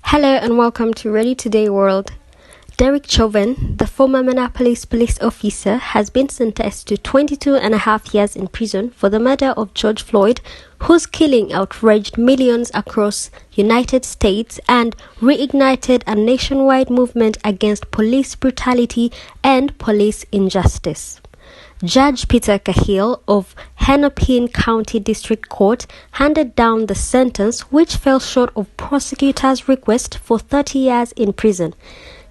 Hello and welcome to Ready Today World. Derek Chauvin, the former Minneapolis police officer, has been sentenced to 22 and a half years in prison for the murder of George Floyd, whose killing outraged millions across United States and reignited a nationwide movement against police brutality and police injustice. Judge Peter Cahill of Hennepin County District Court handed down the sentence, which fell short of prosecutors' request for 30 years in prison.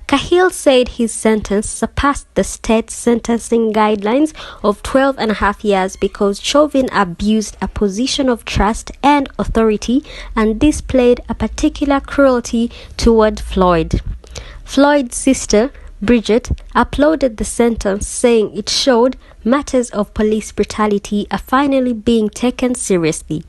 Cahill said his sentence surpassed the state's sentencing guidelines of 12 and a half years because Chauvin abused a position of trust and authority and displayed a particular cruelty toward Floyd. Floyd's sister, Bridget, applauded the sentence, saying it showed matters of police brutality are finally being taken seriously.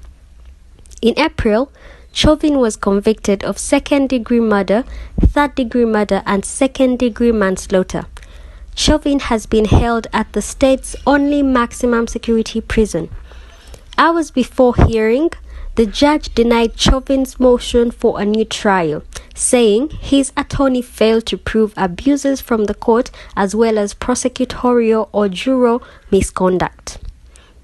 In April, Chauvin was convicted of second-degree murder, third-degree murder, and second-degree manslaughter. Chauvin has been held at the state's only maximum security prison. Hours before hearing, the judge denied Chauvin's motion for a new trial, saying his attorney failed to prove abuses from the court as well as prosecutorial or juror misconduct.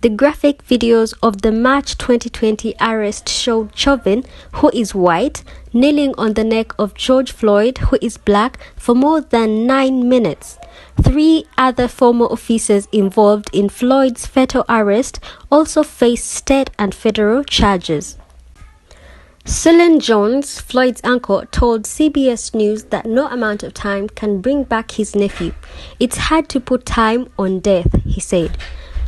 The graphic videos of the March 2020 arrest showed Chauvin, who is white, kneeling on the neck of George Floyd, who is black, for more than 9 minutes. 3 other former officers involved in Floyd's fatal arrest also face state and federal charges. Sulan Jones, Floyd's uncle, told CBS News that no amount of time can bring back his nephew. It's hard to put time on death, he said.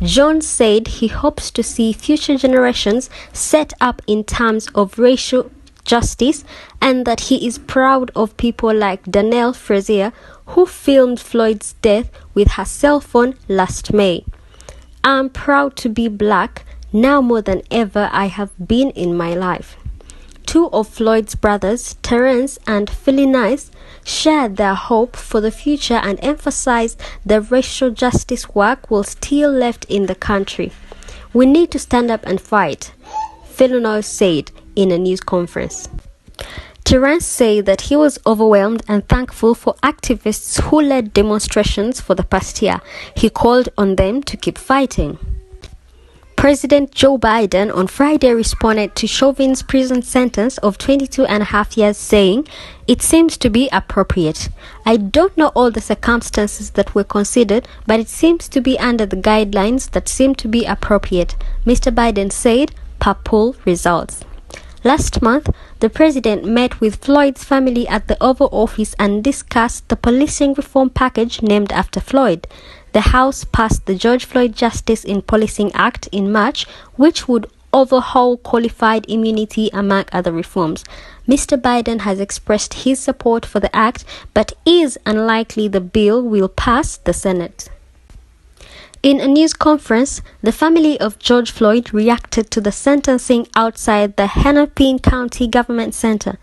Jones said he hopes to see future generations set up in terms of racial justice and that he is proud of people like Danielle Frazier, who filmed Floyd's death with her cell phone last May. I'm proud to be black, now more than ever I have been in my life. 2 of Floyd's brothers, Terrence and Philinice, shared their hope for the future and emphasized the racial justice work was still left in the country. We need to stand up and fight, Philinice said in a news conference. Terrence said that he was overwhelmed and thankful for activists who led demonstrations for the past year. He called on them to keep fighting. President Joe Biden on Friday responded to Chauvin's prison sentence of 22 and a half years, saying, "It seems to be appropriate. I don't know all the circumstances that were considered, but it seems to be under the guidelines that seem to be appropriate," Mr. Biden said, per poll results. Last month, the president met with Floyd's family at the Oval Office and discussed the policing reform package named after Floyd. The House passed the George Floyd Justice in Policing Act in March, which would overhaul qualified immunity among other reforms. Mr. Biden has expressed his support for the act, but is unlikely the bill will pass the Senate. In a news conference, the family of George Floyd reacted to the sentencing outside the Hennepin County Government Center.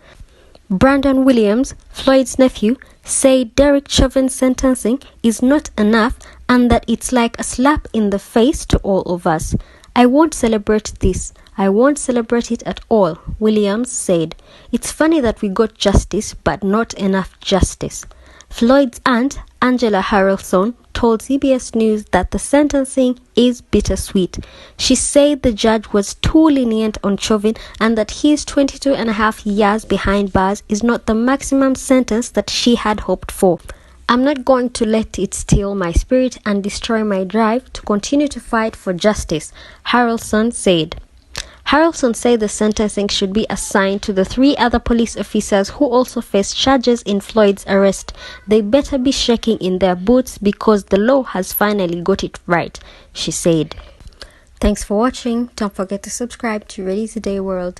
Brandon Williams, Floyd's nephew, said Derek Chauvin's sentencing is not enough and that it's like a slap in the face to all of us. "I won't celebrate this. I won't celebrate it at all," Williams said. "It's funny that we got justice, but not enough justice." Floyd's aunt, Angela Harrelson, told CBS News that the sentencing is bittersweet. She said the judge was too lenient on Chauvin and that his 22 and a half years behind bars is not the maximum sentence that she had hoped for. "I'm not going to let it steal my spirit and destroy my drive to continue to fight for justice," Harrelson said. Harrelson said the sentencing should be assigned to the 3 other police officers who also face charges in Floyd's arrest. "They better be shaking in their boots because the law has finally got it right," she said. Thanks for watching. Don't forget to subscribe to Ready Today World.